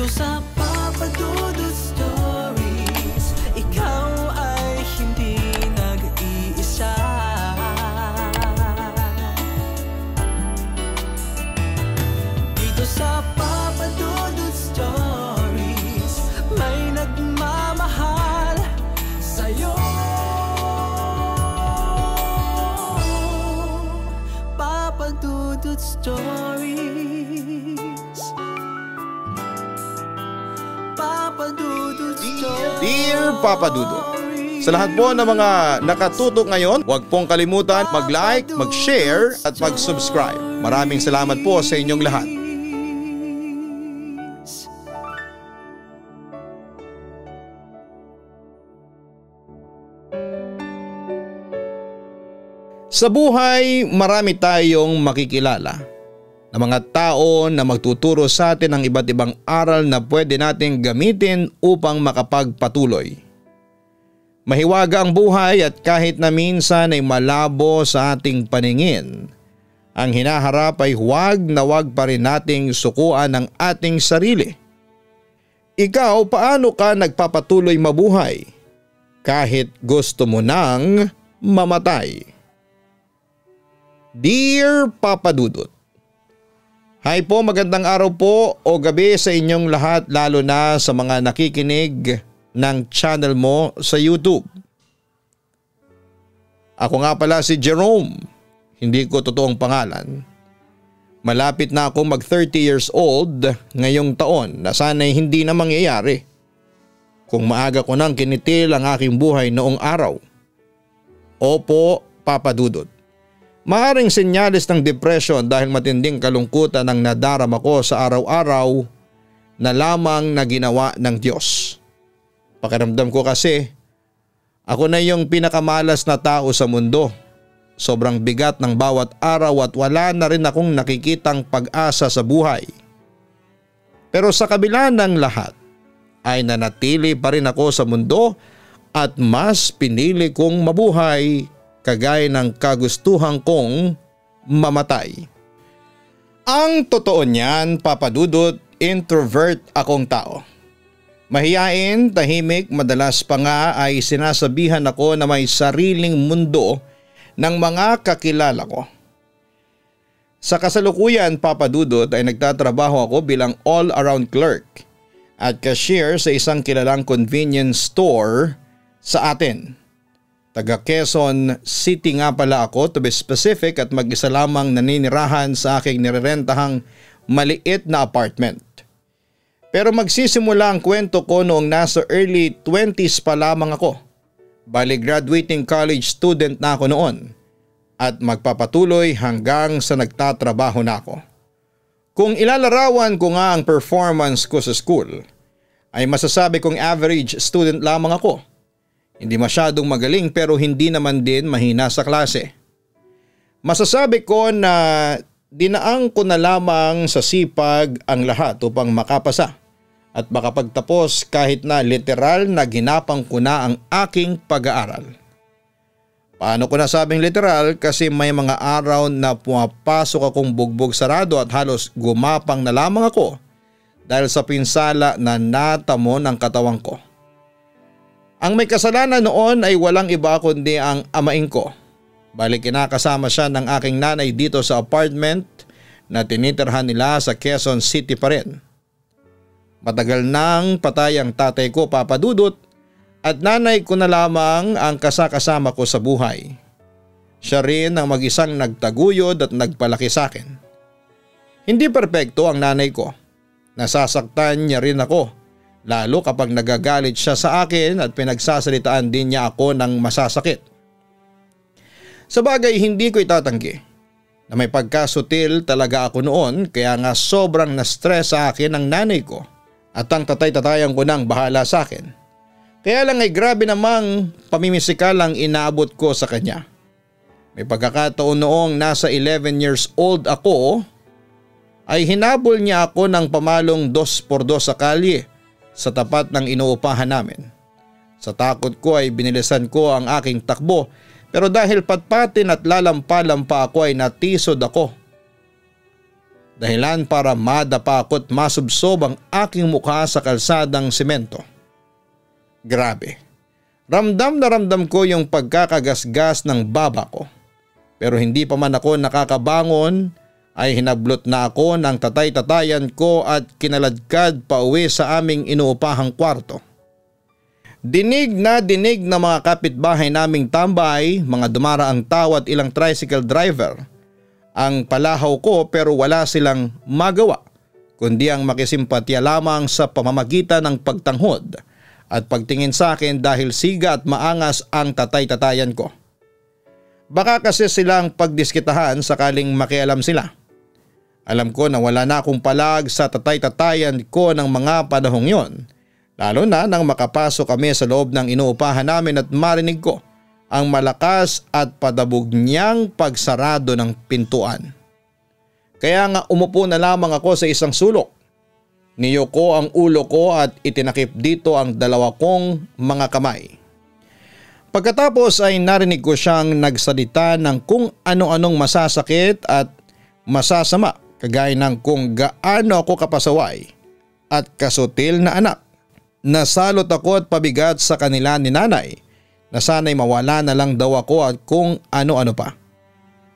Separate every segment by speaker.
Speaker 1: Dito sa Papa Dudut Stories, ikaw ay hindi nag-iisa. Dito sa Papa Dudut Stories, may nagmamahal sa'yo. Papa Dudut Stories, Papa Dudut Stories.
Speaker 2: Dear Papa Dudut, sa lahat po ng mga nakatutok ngayon, huwag pong kalimutan mag-like, mag-share at mag-subscribe. Maraming salamat po sa inyong lahat. Sa buhay, marami tayong makikilala na mga tao na magtuturo sa atin ng iba't ibang aral na pwede nating gamitin upang makapagpatuloy. Mahiwaga ang buhay at kahit na minsan ay malabo sa ating paningin, ang hinaharap ay huwag na huwag pa rin nating sukuan ang ating sarili. Ikaw, paano ka nagpapatuloy mabuhay kahit gusto mo nang mamatay? Dear Papa Dudut, hi po, magandang araw po o gabi sa inyong lahat, lalo na sa mga nakikinig ng channel mo sa YouTube. Ako nga pala si Jerome, hindi ko totoong pangalan. Malapit na ako mag 30 years old ngayong taon na sana'y hindi na mangyayari kung maaga ko nang kinitil ang aking buhay noong araw. Opo, Papa Dudut. Maaring senyales ng depression dahil matinding kalungkutan ang nadarama ko sa araw-araw na lamang na ginawa ng Diyos. Pakiramdam ko kasi ako na yung pinakamalas na tao sa mundo. Sobrang bigat ng bawat araw at wala na rin akong nakikitang pag-asa sa buhay. Pero sa kabila ng lahat ay nanatili pa rin ako sa mundo at mas pinili kong mabuhay kagaya ng kagustuhan kong mamatay. Ang totoo niyan, Papa Dudut, introvert akong tao. Mahiyain, tahimik, madalas pa nga ay sinasabihan ako na may sariling mundo ng mga kakilala ko. Sa kasalukuyan, Papa Dudut, ay nagtatrabaho ako bilang all-around clerk at cashier sa isang kilalang convenience store sa atin. Taga Quezon City nga pala ako, to be specific, at mag-isa lamang naninirahan sa aking nirerentahang maliit na apartment. Pero magsisimula ang kwento ko noong nasa early 20s pa lamang ako. Bali graduating college student na ako noon at magpapatuloy hanggang sa nagtatrabaho na ako. Kung ilalarawan ko nga ang performance ko sa school, ay masasabi kong average student lamang ako. Hindi masyadong magaling pero hindi naman din mahina sa klase. Masasabi ko na dinaang ko na lamang sa sipag ang lahat upang makapasa at makapagtapos kahit na literal na ginapang ko na ang aking pag-aaral. Paano ko nasabing literal? Kasi may mga araw na pumapasok akong bugbog sarado at halos gumapang na lamang ako dahil sa pinsala na natamo ng katawan ko. Ang may kasalanan noon ay walang iba kundi ang amain ko. Bali kinakasama siya ng aking nanay dito sa apartment na tinitirhan nila sa Quezon City pa rin. Matagal nang patay ang tatay ko, Papa Dudut, at nanay ko na lamang ang kasakasama ko sa buhay. Siya rin ang mag-isang nagtaguyod at nagpalaki sa akin. Hindi perpekto ang nanay ko. Nasasaktan niya rin ako. Lalo kapag nagagalit siya sa akin at pinagsasalitaan din niya ako ng masasakit. Sa bagay, hindi ko itatanggi na may pagkasutil talaga ako noon, kaya nga sobrang na-stress sa akin ang nanay ko at ang tatay-tatayan ko nang bahala sa akin. Kaya lang ay grabe namang pamimisikal ang inaabot ko sa kanya. May pagkakataon noong nasa 11 years old ako ay hinabol niya ako ng pamalong 2x2 sa kalye sa tapat ng inuupahan namin. Sa takot ko ay binilisan ko ang aking takbo, pero dahil patpatin at lalampa-lampa ako ay natisod ako. dahilan para madapa ako't masubsob ang aking mukha sa kalsadang semento. Grabe. Ramdam na ramdam ko yung pagkakagasgas ng baba ko. Pero hindi pa man ako nakakabangon ay hinablot na ako ng tatay-tatayan ko at kinaladkad pa uwi sa aming inuupahang kwarto. Dinig na mga kapitbahay naming tambay, mga dumaraang tao at ilang tricycle driver ang palahaw ko pero wala silang magawa kundi ang makisimpatya lamang sa pamamagitan ng pagtanghod at pagtingin sa akin dahil siga at maangas ang tatay-tatayan ko. Baka kasi silang pagdiskitahan sakaling makialam sila. Alam ko na wala na akong palag sa tatay-tatayan ko ng mga panahong yon. Lalo na nang makapasok kami sa loob ng inuupahan namin at marinig ko ang malakas at padabog niyang pagsarado ng pintuan. Kaya nga umupo na lamang ako sa isang sulok. Niyoko ang ulo ko at itinakip dito ang dalawa kong mga kamay. Pagkatapos ay narinig ko siyang nagsalita ng kung ano-anong masasakit at masasama kagaya ng kung gaano ako kapasaway at kasutil na anak. Nasalot ako at pabigat sa kanila ni nanay na sana'y mawala na lang daw ako at kung ano-ano pa.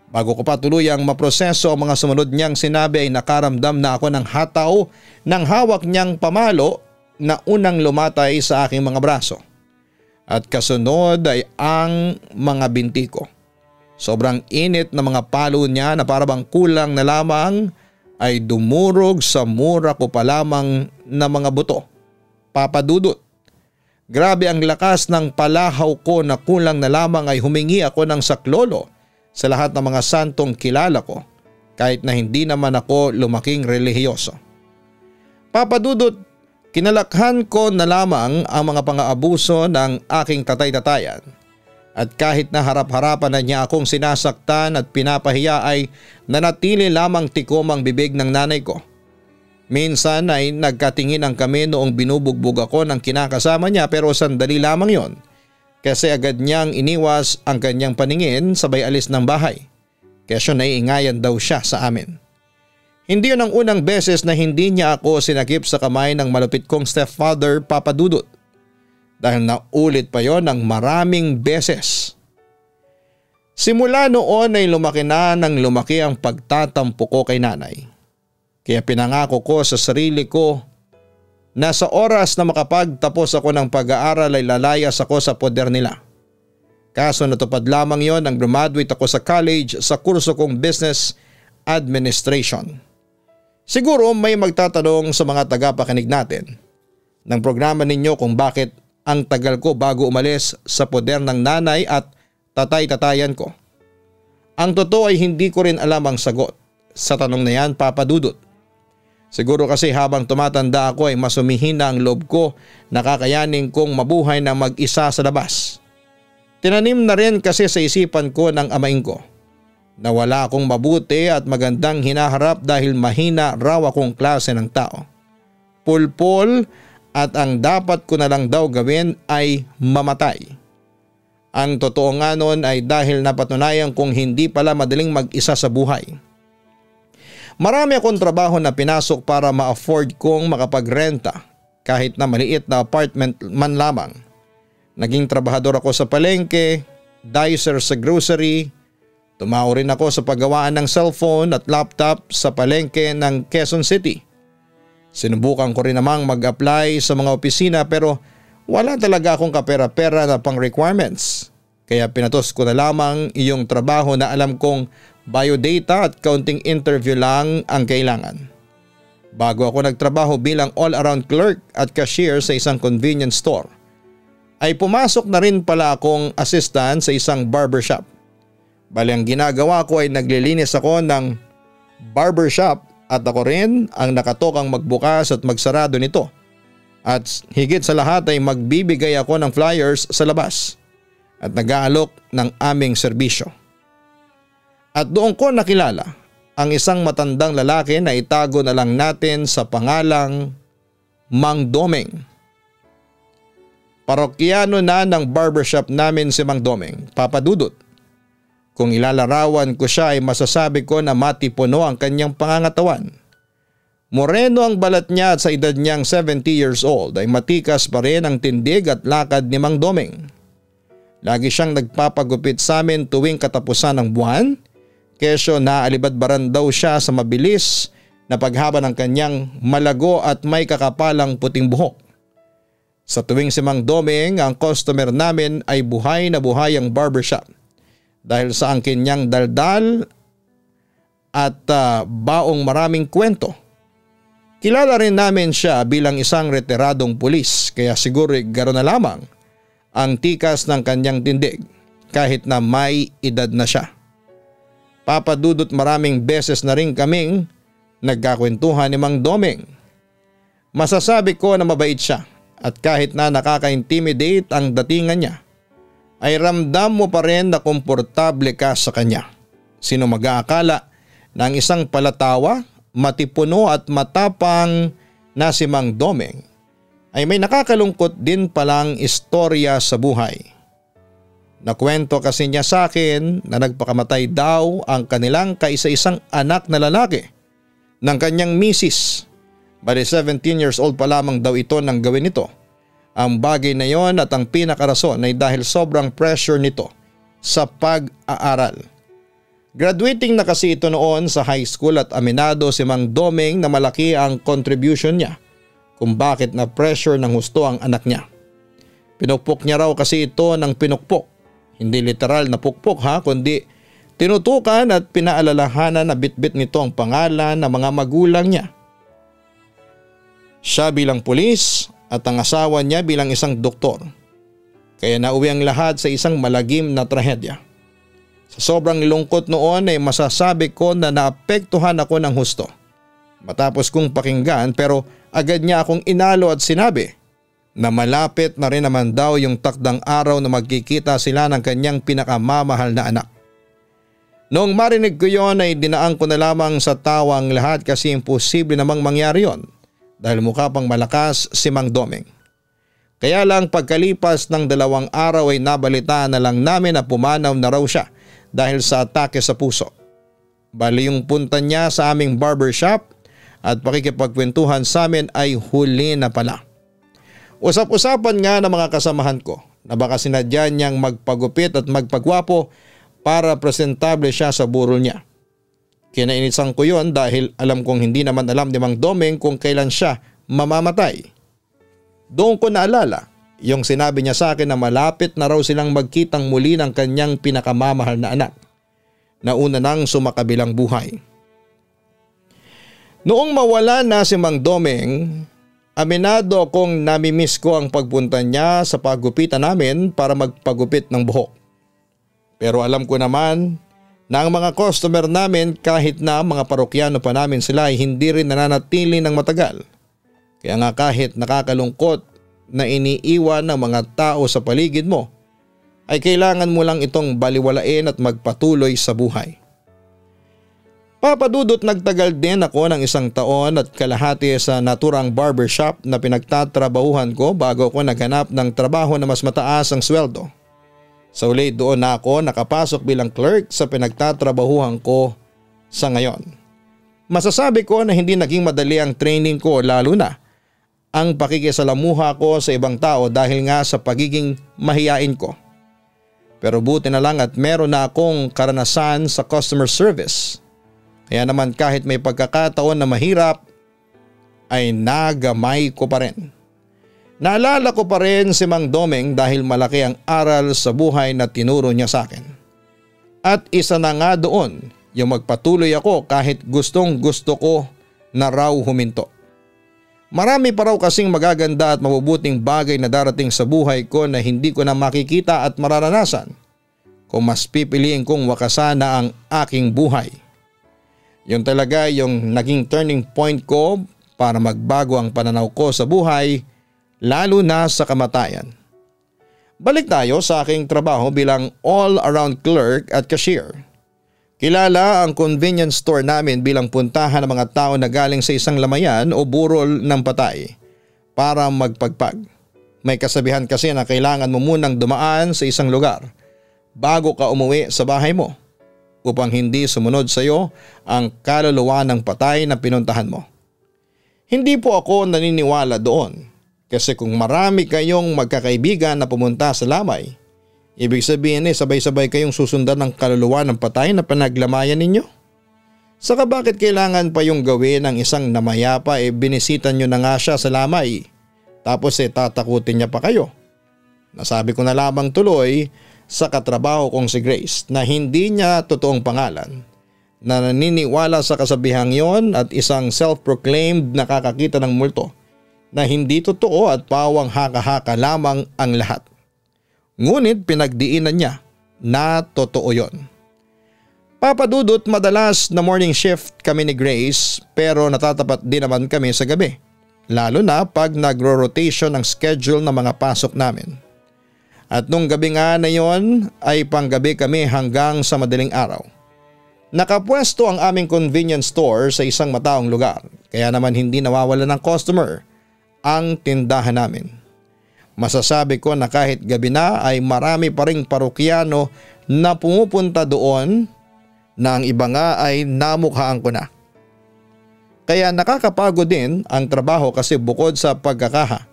Speaker 2: Bago ko pa tuluyang maproseso ang mga sumunod niyang sinabi ay nakaramdam na ako ng hataw ng hawak niyang pamalo na unang lumatay sa aking mga braso. At kasunod ay ang mga binti ko. Sobrang init na mga palo niya na parabang kulang na lamang ay dumurog sa mura ko pa lamang na mga buto. Papadudot. Grabe ang lakas ng palahaw ko na kulang na lamang ay humingi ako ng saklolo sa lahat ng mga santong kilala ko kahit na hindi naman ako lumaking relihiyoso. Papadudot, kinalakhan ko na lamang ang mga pang-aabuso ng aking tatay-tatayan at kahit na harap-harapan na niya akong sinasaktan at pinapahiya ay nanatili lamang tikom ang bibig ng nanay ko. Minsan ay nagkatinginan kami noong binubugbog ako ng kinakasama niya pero sandali lamang yon kasi agad niyang iniwas ang kanyang paningin sabay alis ng bahay. Kaya naiingayan daw siya sa amin. Hindi yun ang unang beses na hindi niya ako sinakip sa kamay ng malupit kong stepfather, Papa Dudut. Dahil naulit pa yon ng maraming beses. Simula noon ay lumaki na ng lumaki ang pagtatampo ko kay nanay. Kaya pinangako ko sa sarili ko na sa oras na makapagtapos ako ng pag-aaral ay lalayas ako sa poder nila. Kaso natupad lamang yon nang graduate ako sa college sa kurso kong Business Administration. Siguro may magtatanong sa mga tagapakinig natin ng programa ninyo kung bakit ang tagal ko bago umalis sa poder ng nanay at tatay-tatayan ko. Ang totoo ay hindi ko rin alam ang sagot sa tanong na yan, Papa Dudut. Siguro kasi habang tumatanda ako ay mas humihina ang loob ko na kakayanin kong mabuhay na mag-isa sa labas. Tinanim na rin kasi sa isipan ko ng amain ko na wala akong mabuti at magandang hinaharap dahil mahina raw akong klase ng tao. Pulpol at ang dapat ko na lang daw gawin ay mamatay. Ang totoo nga nun ay dahil napatunayan kong hindi pala madaling mag-isa sa buhay. Marami akong trabaho na pinasok para ma-afford kong makapagrenta kahit na maliit na apartment man lamang. Naging trabahador ako sa palengke, dicer sa grocery, tumao rin ako sa paggawaan ng cellphone at laptop sa palengke ng Quezon City. Sinubukan ko rin namang mag-apply sa mga opisina pero wala talaga akong kapera-pera na pang requirements. Kaya pinatos ko na lamang iyong trabaho na alam kong biodata at counting interview lang ang kailangan. Bago ako nagtrabaho bilang all-around clerk at cashier sa isang convenience store, ay pumasok na rin pala akong assistant sa isang barbershop. Bali ang ginagawa ko ay naglilinis ako ng barbershop at ako rin ang nakatokang magbukas at magsarado nito. At higit sa lahat ay magbibigay ako ng flyers sa labas at nag-aalok ng aming serbisyo. At doon ko nakilala ang isang matandang lalaki na itago na lang natin sa pangalang Mang Domeng. Parokyano na ng barbershop namin si Mang Domeng, Papa Dudut. Kung ilalarawan ko siya ay masasabi ko na matipuno ang kanyang pangangatawan. Moreno ang balat niya at sa edad niyang 70 years old ay matikas pa rin ang tindig at lakad ni Mang Domeng. Lagi siyang nagpapagupit sa amin tuwing katapusan ng buwan, kesyo naalibadbaran daw siya sa mabilis na paghaba ng kanyang malago at may kakapalang puting buhok. Sa tuwing si Mang Domeng ang customer namin ay buhay na buhay ang barbershop dahil sa angkin niyang daldal at baong maraming kwento. Kilala rin namin siya bilang isang retiradong pulis kaya siguro garo na lamang ang tikas ng kanyang tindig kahit na may edad na siya. Papadudot maraming beses na rin kaming nagkakwentuhan ni Mang Domeng. Masasabi ko na mabait siya at kahit na nakaka-intimidate ang datingan niya, ay ramdam mo pa rin na komportable ka sa kanya. Sino mag-aakala na ang isang palatawa, matipuno at matapang na si Mang Domeng ay may nakakalungkot din palang istorya sa buhay. Nakwento kasi niya sa akin na nagpakamatay daw ang kanilang kaisa-isang anak na lalaki ng kanyang misis. Bali 17 years old pa lamang daw ito nang gawin ito. Ang bagay na yon at ang pinakarason ay dahil sobrang pressure nito sa pag-aaral. Graduating na kasi ito noon sa high school at aminado si Mang Domeng na malaki ang contribution niya kung bakit na pressure ng husto ang anak niya. Pinukpok niya raw kasi ito ng pinukpok. Hindi literal na pukpok kundi tinutukan at pinaalalahanan na bitbit nito ang pangalan ng mga magulang niya. Siya bilang pulis at ang asawa niya bilang isang doktor. Kaya nauwi ang lahat sa isang malagim na trahedya. Sa sobrang lungkot noon ay masasabi ko na naapektuhan ako ng husto. Matapos kong pakinggan pero agad niya akong inalo at sinabi na malapit na rin naman daw yung takdang araw na magkikita sila ng kanyang pinakamamahal na anak. Noong marinig ko yon ay dinaan ko na lamang sa tawa ang lahat kasi imposible namang mangyari yon. Dahil mukha pang malakas si Mang Domeng. Kaya lang pagkalipas ng 2 araw ay nabalitaan na lang namin na pumanaw na raw siya dahil sa atake sa puso. Bali yung punta niya sa aming barbershop at pakikipagkwentuhan sa amin ay huli na pala. Usap-usapan nga ng mga kasamahan ko na baka sinadya niyang magpagupit at magpagwapo para presentable siya sa burol niya. Kinainisan ko yon dahil alam kong hindi naman alam ni Mang Domeng kung kailan siya mamamatay. Doon ko naalala yung sinabi niya sa akin na malapit na raw silang magkitang muli ng kanyang pinakamamahal na anak na una nang sumakabilang buhay. Noong mawala na si Mang Domeng, aminado akong namimiss ko ang pagpunta niya sa paggupitan namin para magpagupit ng buhok. Pero alam ko naman na ang mga customer namin kahit na mga parokyano pa namin sila ay hindi rin nananatili ng matagal. Kaya nga kahit nakakalungkot na iniiwan ng mga tao sa paligid mo, ay kailangan mo lang itong baliwalain at magpatuloy sa buhay. Papadudot nagtagal din ako ng 1 taon at kalahati sa naturang barbershop na pinagtatrabahuhan ko bago ako naghanap ng trabaho na mas mataas ang sweldo. Sa uli doon na ako nakapasok bilang clerk sa pinagtatrabahuhan ko sa ngayon. Masasabi ko na hindi naging madali ang training ko lalo na ang pakikisalamuha ko sa ibang tao dahil nga sa pagiging mahiyain ko. Pero buti na lang at meron na akong karanasan sa customer service. Kaya naman kahit may pagkakataon na mahirap ay nagamay ko pa rin. Naalala ko pa rin si Mang Domeng dahil malaki ang aral sa buhay na tinuro niya sa akin. At isa na nga doon yung magpatuloy ako kahit gustong gusto ko na raw huminto. Marami pa raw kasing magaganda at mabubuting bagay na darating sa buhay ko na hindi ko na makikita at mararanasan kung mas pipiliin kong wakasan na ang aking buhay. Yun talaga yung naging turning point ko para magbago ang pananaw ko sa buhay, lalo na sa kamatayan. Balik tayo sa aking trabaho bilang all-around clerk at cashier. Kilala ang convenience store namin bilang puntahan ng mga tao na galing sa isang lamayan o burol ng patay para magpagpag. May kasabihan kasi na kailangan mo munang dumaan sa isang lugar bago ka umuwi sa bahay mo. upang hindi sumunod sa iyo ang kaluluwa ng patay na pinuntahan mo. Hindi po ako naniniwala doon kasi kung marami kayong magkakaibigan na pumunta sa lamay, ibig sabihin sabay-sabay kayong susundan ng kaluluwa ng patay na panaglamayan ninyo. Saka bakit kailangan pa yung gawin ng isang namayapa binisita nyo na nga siya sa lamay tapos tatakutin niya pa kayo? Nasabi ko na lamang tuloy sa katrabaho kong si Grace na hindi niya totoong pangalan, na naniniwala sa kasabihang yon at isang self-proclaimed nakakakita ng multo na hindi totoo at pawang haka-haka lamang ang lahat. Ngunit pinagdiinan niya na totoo yon. Papa Dudut, madalas na morning shift kami ni Grace pero natatapat din naman kami sa gabi. Lalo na pag nagro-rotation ang schedule ng mga pasok namin. At nung gabi nga na yon ay panggabi kami hanggang sa madaling araw. Nakapwesto ang aming convenience store sa isang mataong lugar kaya naman hindi nawawala ng customer ang tindahan namin. Masasabi ko na kahit gabi na ay marami pa ring parokyano na pumupunta doon na ang iba nga ay namukhaan ko na. Kaya nakakapagod din ang trabaho kasi bukod sa pagkakaha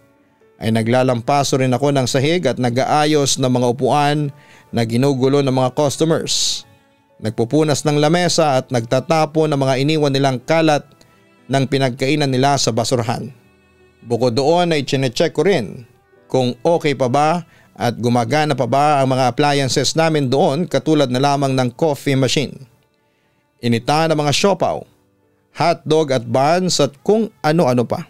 Speaker 2: ay naglalampaso rin ako ng sahig at nag-aayos ng mga upuan na ginugulo ng mga customers. Nagpupunas ng lamesa at nagtatapo ng mga iniwan nilang kalat ng pinagkainan nila sa basurahan. Bukod doon ay chinecheck ko rin kung okay pa ba at gumagana pa ba ang mga appliances namin doon katulad na lamang ng coffee machine. Inita ng mga siopaw, hotdog at buns at kung ano-ano pa.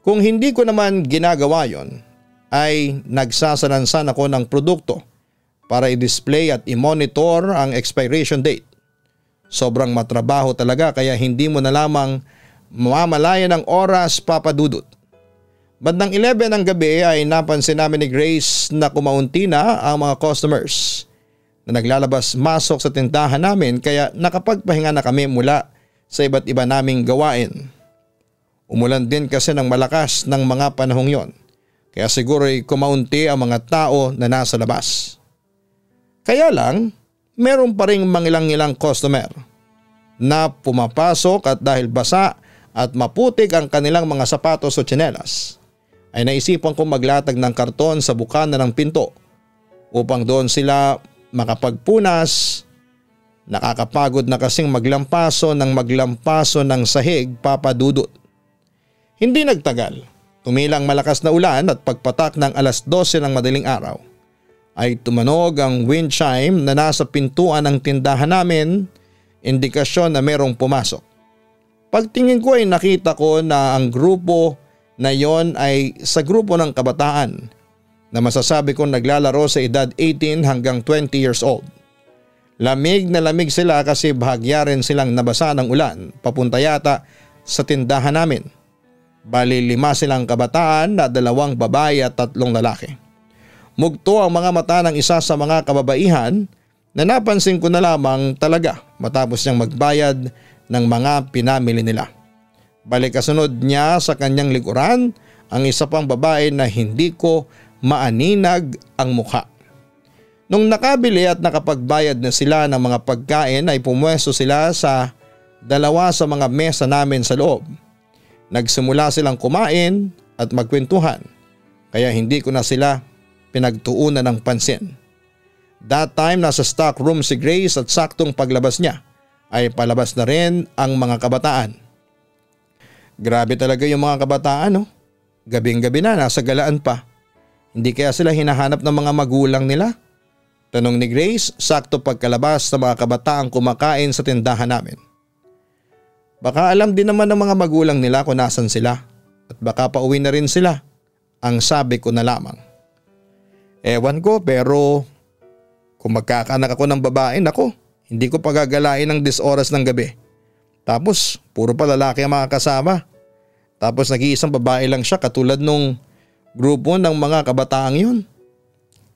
Speaker 2: Kung hindi ko naman ginagawa yon, ay nagsasalansan ako ng produkto para i-display at i-monitor ang expiration date. Sobrang matrabaho talaga kaya hindi mo na lamang mamamalayan ng oras, Papa Dudut. Bandang 11 ng gabi ay napansin namin ni Grace na kumaunti na ang mga customers na naglalabas-masok sa tindahan namin kaya nakapagpahinga na kami mula sa iba't iba naming gawain. Umulan din kasi ng malakas ng mga panahong yon, kaya siguro ay kumaunti ang mga tao na nasa labas. Kaya lang, meron pa ring mangilang-ilang customer na pumapasok at dahil basa at maputik ang kanilang mga sapatos o tsinelas, ay naisipan kong maglatag ng karton sa bukana ng pinto upang doon sila makapagpunas. Nakakapagod na kasing maglampaso ng sahig, Papa Dudut. Hindi nagtagal, tumilang malakas na ulan at pagpatak ng 12:00 ng madaling araw ay tumanog ang wind chime na nasa pintuan ng tindahan namin, indikasyon na merong pumasok. Pagtingin ko ay nakita ko na ang grupo na yon ay sa grupo ng kabataan na masasabi kong naglalaro sa edad 18 hanggang 20 years old. Lamig na lamig sila kasi bahagya rin silang nabasa ng ulan papunta yata sa tindahan namin. Bali 5 silang kabataan na 2 babae at 3 lalaki. Mugto ang mga mata ng isa sa mga kababaihan na napansin ko na lamang talaga matapos niyang magbayad ng mga pinamili nila. Balik kasunod niya sa kanyang likuran ang isa pang babae na hindi ko maaninag ang mukha. Nung nakabili at nakapagbayad na sila ng mga pagkain ay pumwesto sila sa 2 sa mga mesa namin sa loob. Nagsimula silang kumain at magkwentuhan kaya hindi ko na sila pinagtuunan ng pansin. That time nasa stock room si Grace at saktong paglabas niya ay palabas na rin ang mga kabataan. Grabe talaga yung mga kabataan, no? Gabing-gabi na nasa galaan pa. Hindi kaya sila hinahanap ng mga magulang nila? Tanong ni Grace sakto pagkalabas ng mga kabataang kumakain sa tindahan namin. Baka alam din naman ng mga magulang nila kung nasan sila at baka pauwi na rin sila, ang sabi ko na lamang. Ewan ko pero kung magkakaanak ako ng babae, nako, hindi ko pagagalain ng 10 oras ng gabi. Tapos puro pa lalaki ang mga kasama. Tapos nag-iisang babae lang siya katulad nung grupo ng mga kabataang yun.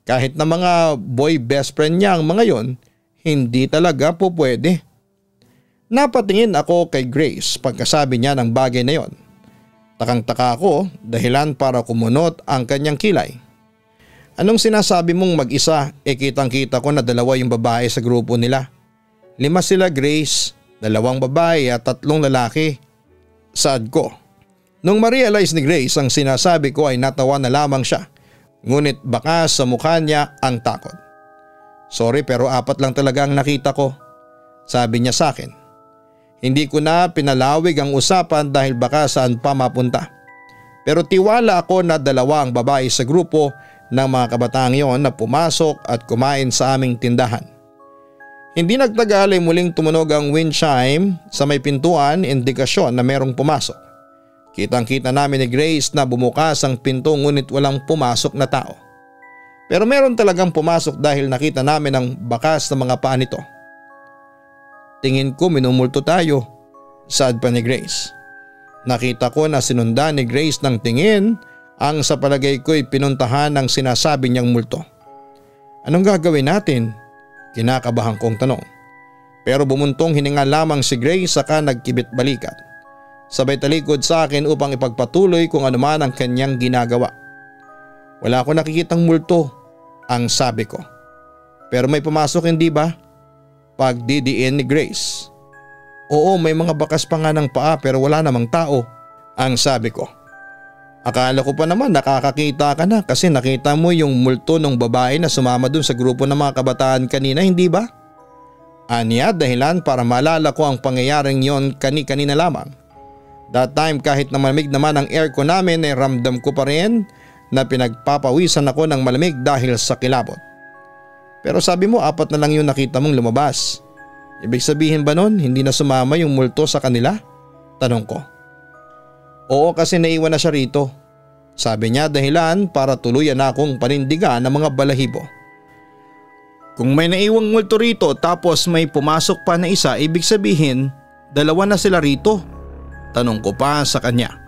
Speaker 2: Kahit na mga boy best friend niya ang mga yon, hindi talaga po pwede. Napatingin ako kay Grace pagkasabi niya ng bagay na yon. Takang-taka ako dahilan para kumunot ang kanyang kilay. Anong sinasabi mong mag-isa? Kitang kita ko na 2 yung babae sa grupo nila. 5 sila Grace, 2 babae at 3 lalaki. Saad ko. Nung ma-realize ni Grace ang sinasabi ko ay natawa na lamang siya. Ngunit baka sa mukha niya ang takot. Sorry pero 4 lang talaga ang nakita ko. Sabi niya sa akin. Hindi ko na pinalawig ang usapan dahil baka saan pa mapunta. Pero tiwala ako na 2 ang babae sa grupo ng mga kabataang yon na pumasok at kumain sa aming tindahan. Hindi nagtagal ay muling tumunog ang wind chime sa may pintuan, indikasyon na merong pumasok. Kitang-kita namin ni Grace na bumukas ang pinto ngunit walang pumasok na tao. Pero meron talagang pumasok dahil nakita namin ang bakas ng mga paa nito. Tingin ko minumulto tayo, saad pa ni Grace. Nakita ko na sinundan ni Grace ng tingin ang sa palagay ko'y pinuntahan ng sinasabi niyang multo. Anong gagawin natin? Kinakabahan kong tanong. Pero bumuntong hininga lamang si Grace saka nagkibit balikat. Sabay talikod sa akin upang ipagpatuloy kung ano man ang kanyang ginagawa. Wala ko nakikitang multo, ang sabi ko. Pero may pumasok hindi ba? Pagdidiin ni Grace. Oo, may mga bakas pa nga ng paa pero wala namang tao, ang sabi ko. Akala ko pa naman nakakakita ka na kasi nakita mo yung multo ng babae na sumama dun sa grupo ng mga kabataan kanina, hindi ba? Aniya dahilan para maalala ko ang pangyayaring yon kani-kanina lamang. That time kahit na malamig naman ang aircon namin ay ramdam ko pa rin na pinagpapawisan ako ng malamig dahil sa kilabot. Pero sabi mo 4 na lang yung nakita mong lumabas. Ibig sabihin ba nun hindi na sumama yung multo sa kanila? Tanong ko. Oo kasi naiwan na siya rito. Sabi niya dahilan para tuluyan na akong panindigan ng mga balahibo. Kung may naiwang multo rito tapos may pumasok pa na isa, ibig sabihin 2 na sila rito. Tanong ko pa sa kanya.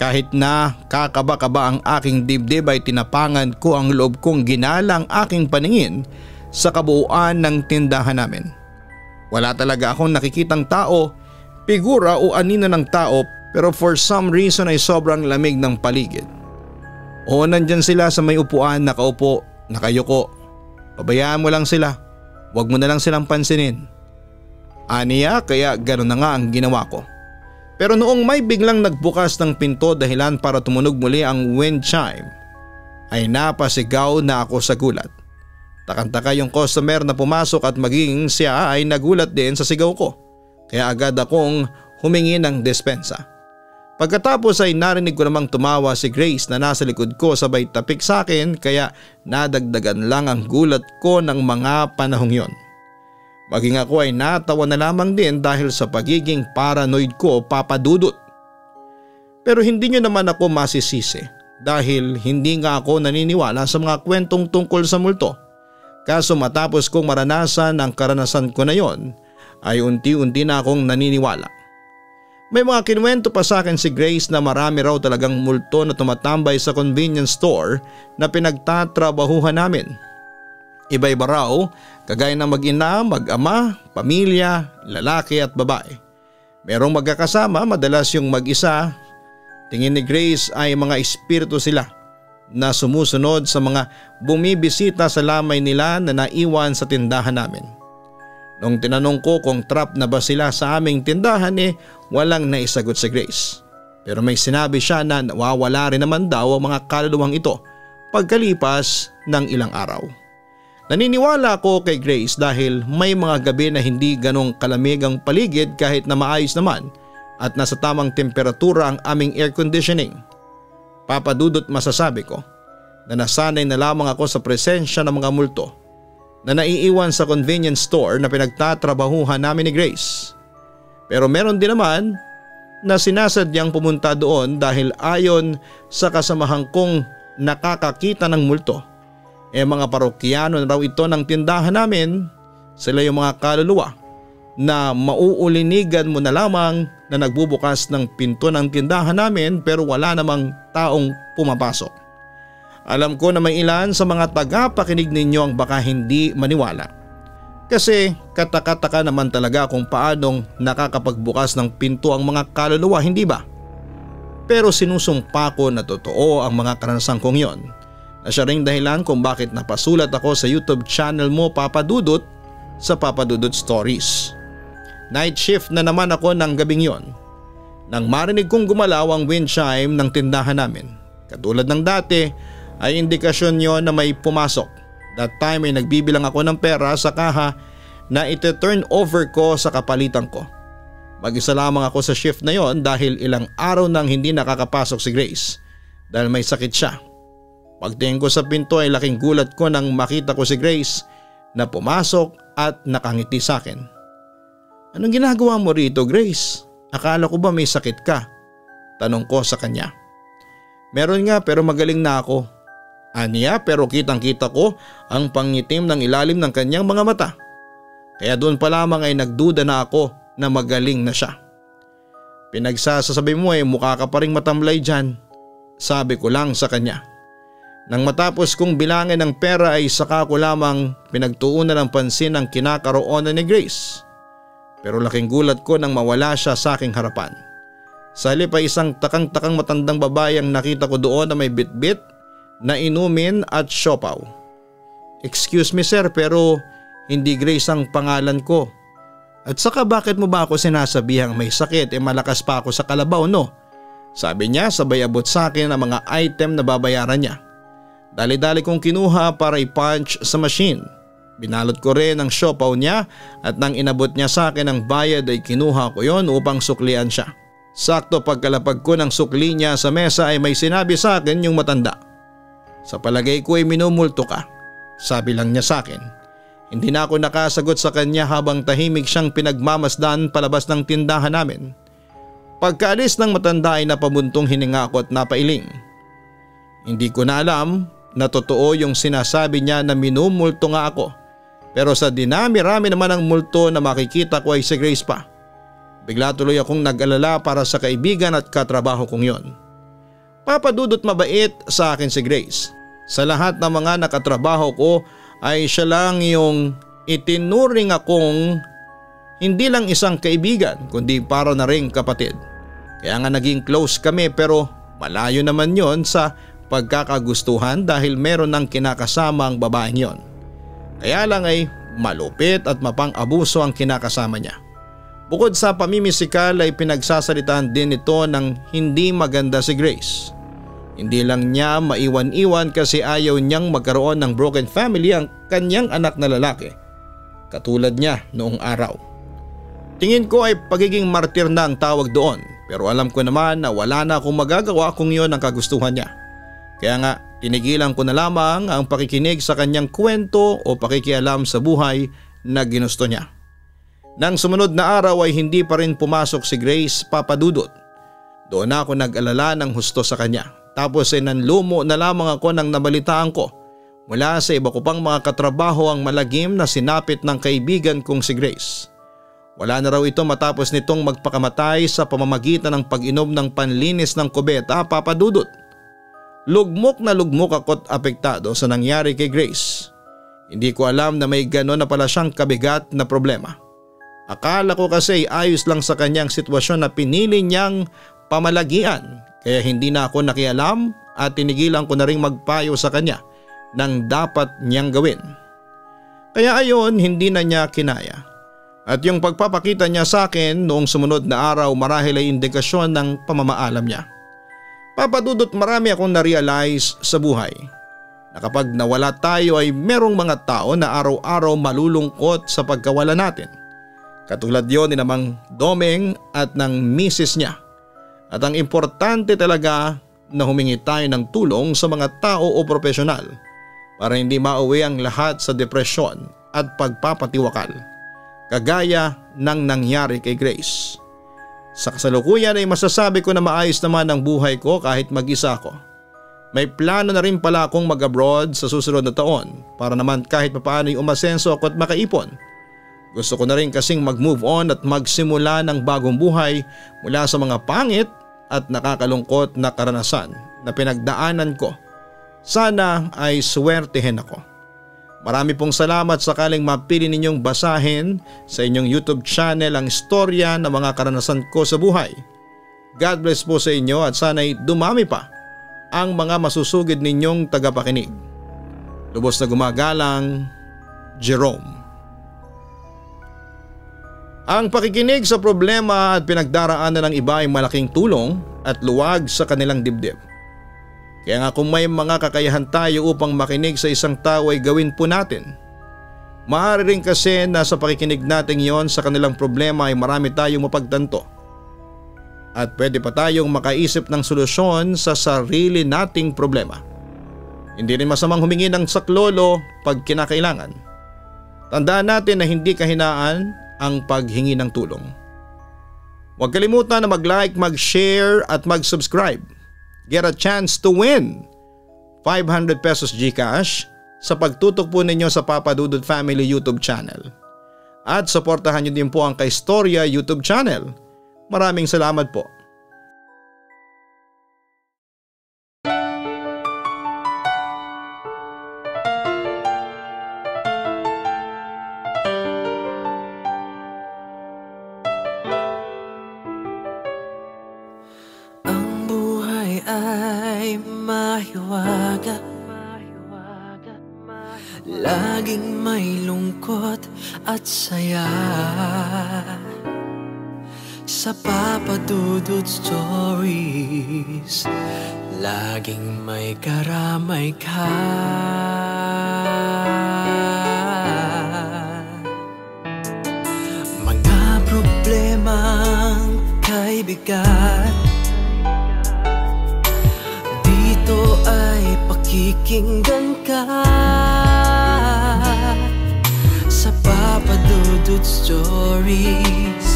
Speaker 2: Kahit na kakaba-kaba ang aking dibdib ay tinapangan ko ang loob kong ginalang aking paningin sa kabuuan ng tindahan namin. Wala talaga akong nakikitang tao, figura o anino ng tao pero for some reason ay sobrang lamig ng paligid. O nandyan sila sa may upuan nakaupo, nakayuko. Pabayaan mo lang sila, huwag mo na lang silang pansinin. Aniya kaya gano'n na nga ang ginawa ko. Pero noong may biglang nagbukas ng pinto dahilan para tumunog muli ang wind chime, ay napasigaw na ako sa gulat. Takang-taka yung customer na pumasok at maging siya ay nagulat din sa sigaw ko. Kaya agad akong humingi ng despensa. Pagkatapos ay narinig ko namang tumawa si Grace na nasa likod ko sabay tapik sa akin kaya nadagdagan lang ang gulat ko ng mga panahong yon. Maging ako ay natawa na lamang din dahil sa pagiging paranoid ko, Papa Dudut. Pero hindi nyo naman ako masisisi dahil hindi nga ako naniniwala sa mga kwentong tungkol sa multo. Kaso matapos kong maranasan ang karanasan ko na yon ay unti-unti na akong naniniwala. May mga kinuwento pa sa akin si Grace na marami raw talagang multo na tumatambay sa convenience store na pinagtatrabahuhan namin. Iba-iba raw, kagaya ng mag-ina, mag-ama, pamilya, lalaki at babae. Merong magkakasama, madalas yung mag-isa. Tingin ni Grace ay mga espiritu sila na sumusunod sa mga bumibisita sa lamay nila na naiwan sa tindahan namin. Nung tinanong ko kung trap na ba sila sa aming tindahan walang naisagot si Grace. Pero may sinabi siya na nawawala rin naman daw ang mga kaluluwang ito pagkalipas ng ilang araw. Naniniwala ako kay Grace dahil may mga gabi na hindi ganong kalamig ang paligid kahit na maayos naman at nasa tamang temperatura ang aming air conditioning. Papadudot masasabi ko na nasanay na lamang ako sa presensya ng mga multo na naiiwan sa convenience store na pinagtatrabahuhan namin ni Grace. Pero meron din naman na sinasadyang pumunta doon dahil ayon sa kasamahan kong nakakakita ng multo. Mga parokyano na raw ito ng tindahan namin, sila yung mga kaluluwa na mauulinigan mo na lamang na nagbubukas ng pinto ng tindahan namin pero wala namang taong pumapasok. Alam ko na may ilan sa mga tagapakinig ninyo ang baka hindi maniwala. Kasi kataka-taka naman talaga kung paanong nakakapagbukas ng pinto ang mga kaluluwa, hindi ba? Pero sinusumpa ko na totoo ang mga karanasan kong yon na at siya ring dahilan kung bakit napasulat ako sa YouTube channel mo Papa Dudut sa Papa Dudut Stories. Night shift na naman ako ng gabing yon nang marinig kong gumalaw ang wind chime ng tindahan namin. Katulad ng dati ay indikasyon yon na may pumasok. That time ay nagbibilang ako ng pera sa kaha na ite-turn over ko sa kapalitan ko. Mag-isa lamang ako sa shift na yon dahil ilang araw nang hindi nakakapasok si Grace dahil may sakit siya. Pagtingin ko sa pinto ay laking gulat ko nang makita ko si Grace na pumasok at nakangiti sa akin. "Anong ginagawa mo rito, Grace? Akala ko ba may sakit ka?" tanong ko sa kanya. "Meron nga pero magaling na ako." Aniya, pero kitang kita ko ang pangitim ng ilalim ng kanyang mga mata. Kaya doon pa lamang ay nagduda na ako na magaling na siya. "Pinagsasabi mo mukha ka pa ring matamlay dyan," sabi ko lang sa kanya. Nang matapos kong bilangin ng pera ay saka ko lamang pinagtuunan ng pansin ang kinakaroonan ni Grace. Pero laking gulat ko nang mawala siya sa aking harapan. Sa halip ay isang takang-takang matandang babae ang nakita ko doon na may bitbit na inumin at siopaw. "Excuse me sir, pero hindi Grace ang pangalan ko. At saka bakit mo ba ako sinasabihang may sakit malakas pa ako sa kalabaw no?" sabi niya sabay abot sa akin ang mga item na babayaran niya. Dali-dali kong kinuha para i-punch sa machine. Binalot ko rin ang siopaw niya at nang inabot niya sa akin ang bayad ay kinuha ko yon upang suklian siya. Sakto pagkalapag ko ng sukli niya sa mesa ay may sinabi sa akin yung matanda. "Sa palagay ko ay minumulto ka," sabi lang niya sa akin. Hindi na ako nakasagot sa kanya habang tahimik siyang pinagmamasdan palabas ng tindahan namin. Pagkaalis ng matanda ay napabuntong hininga ako at napailing. Hindi ko na alam na totoo yung sinasabi niya na minumulto nga ako. Pero sa dinami-rami naman ang multo na makikita ko ay si Grace pa. Bigla tuloy akong nag-alala para sa kaibigan at katrabaho kong yon. Papa Dudut, mabait sa akin si Grace. Sa lahat ng mga nakatrabaho ko ay siya lang yung itinuring akong hindi lang isang kaibigan kundi para na ring kapatid. Kaya nga naging close kami pero malayo naman yon sa pagkakagustuhan dahil meron ng kinakasama ang babaeng yon. Kaya lang ay malupit at mapang-abuso ang kinakasama niya. Bukod sa pamimisikal ay pinagsasalitaan din ito ng hindi maganda si Grace. Hindi lang niya maiwan-iwan kasi ayaw niyang magkaroon ng broken family ang kanyang anak na lalaki. Katulad niya noong araw. Tingin ko ay pagiging martir na ang tawag doon pero alam ko naman na wala na akong magagawa kung yon ang kagustuhan niya. Kaya nga tinigilan ko na lamang ang pakikinig sa kanyang kwento o pakikialam sa buhay na ginusto niya. Nang sumunod na araw ay hindi pa rin pumasok si Grace, Papa Dudut. Doon ako nag-alala ng husto sa kanya. Tapos ay nanlumo na lamang ako nang nabalitaan ko mula sa iba ko pang mga katrabaho ang malagim na sinapit ng kaibigan kong si Grace. Wala na raw ito matapos nitong magpakamatay sa pamamagitan ng pag-inom ng panlinis ng kubeta, Papa Dudut. Lugmok na lugmok ako't apektado sa nangyari kay Grace. Hindi ko alam na may gano'n na pala siyang kabigat na problema. Akala ko kasi ayos lang sa kanyang sitwasyon na pinili niyang pamalagian kaya hindi na ako nakialam at tinigilan ko na ring magpayo sa kanya ng dapat niyang gawin. Kaya ayon hindi na niya kinaya. At yung pagpapakita niya sa akin noong sumunod na araw marahil ay indikasyon ng pamamaalam niya. Papa Dudut, marami akong na-realize sa buhay na kapag nawala tayo ay merong mga tao na araw-araw malulungkot sa pagkawala natin. Katulad yon ni namang Domeng at ng misis niya. At ang importante talaga na humingi tayo ng tulong sa mga tao o profesional para hindi mauwi ang lahat sa depresyon at pagpapatiwakal. Kagaya ng nangyari kay Grace. Sa kasalukuyan ay masasabi ko na maayos naman ang buhay ko kahit mag-isa ako. May plano na rin pala akong mag-abroad sa susunod na taon para naman kahit papaano ay umasenso ako at makaipon. Gusto ko na rin kasing mag-move on at magsimula ng bagong buhay mula sa mga pangit at nakakalungkot na karanasan na pinagdaanan ko. Sana ay swertehin ako. Marami pong salamat sakaling mapili ninyong basahin sa inyong YouTube channel ang istorya ng mga karanasan ko sa buhay. God bless po sa inyo at sana'y dumami pa ang mga masusugid ninyong tagapakinig. Lubos na gumagalang, Jerome. Ang pakikinig sa problema at pinagdaraanan ng iba ay malaking tulong at luwag sa kanilang dibdib. Kaya nga kung may mga kakayahan tayo upang makinig sa isang tao ay gawin po natin. Maaari rin kasi na sa pakikinig natin yon sa kanilang problema ay marami tayong mapagtanto. At pwede pa tayong makaisip ng solusyon sa sarili nating problema. Hindi rin masamang humingi ng saklolo pag kinakailangan. Tandaan natin na hindi kahinaan ang paghingi ng tulong. Huwag kalimutan na mag-like, mag-share at mag-subscribe. Get a chance to win 500 pesos GCash sa pagtutok po ninyo sa Papa Dudut Family YouTube channel. At suportahan nyo din po ang Kaistorya YouTube channel. Maraming salamat po.
Speaker 1: Ang buhay ay mahiwaga, laging may lungkot at saya. Sa Papa Dudut Stories, laging may karamay ka. Mga problemang kay bigat, dito ay pakikinggan ka. Sa Papa Dudut Stories,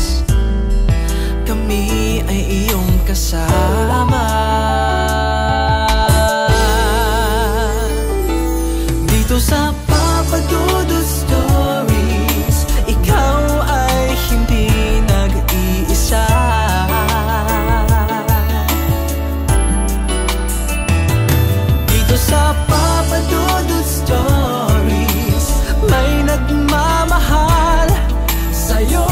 Speaker 1: kami ay iyong kasama. Dito sa Papa Dudut Stories, ikaw ay hindi nag-iisa. Dito sa Papa Dudut Stories, may nagmamahal sa'yo.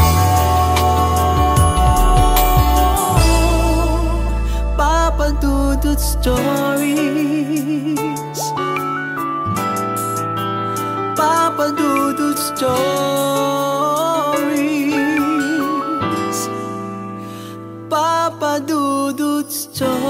Speaker 1: Papa Dudut Stories, Papa Dudut Stories, Papa Dudut Stories.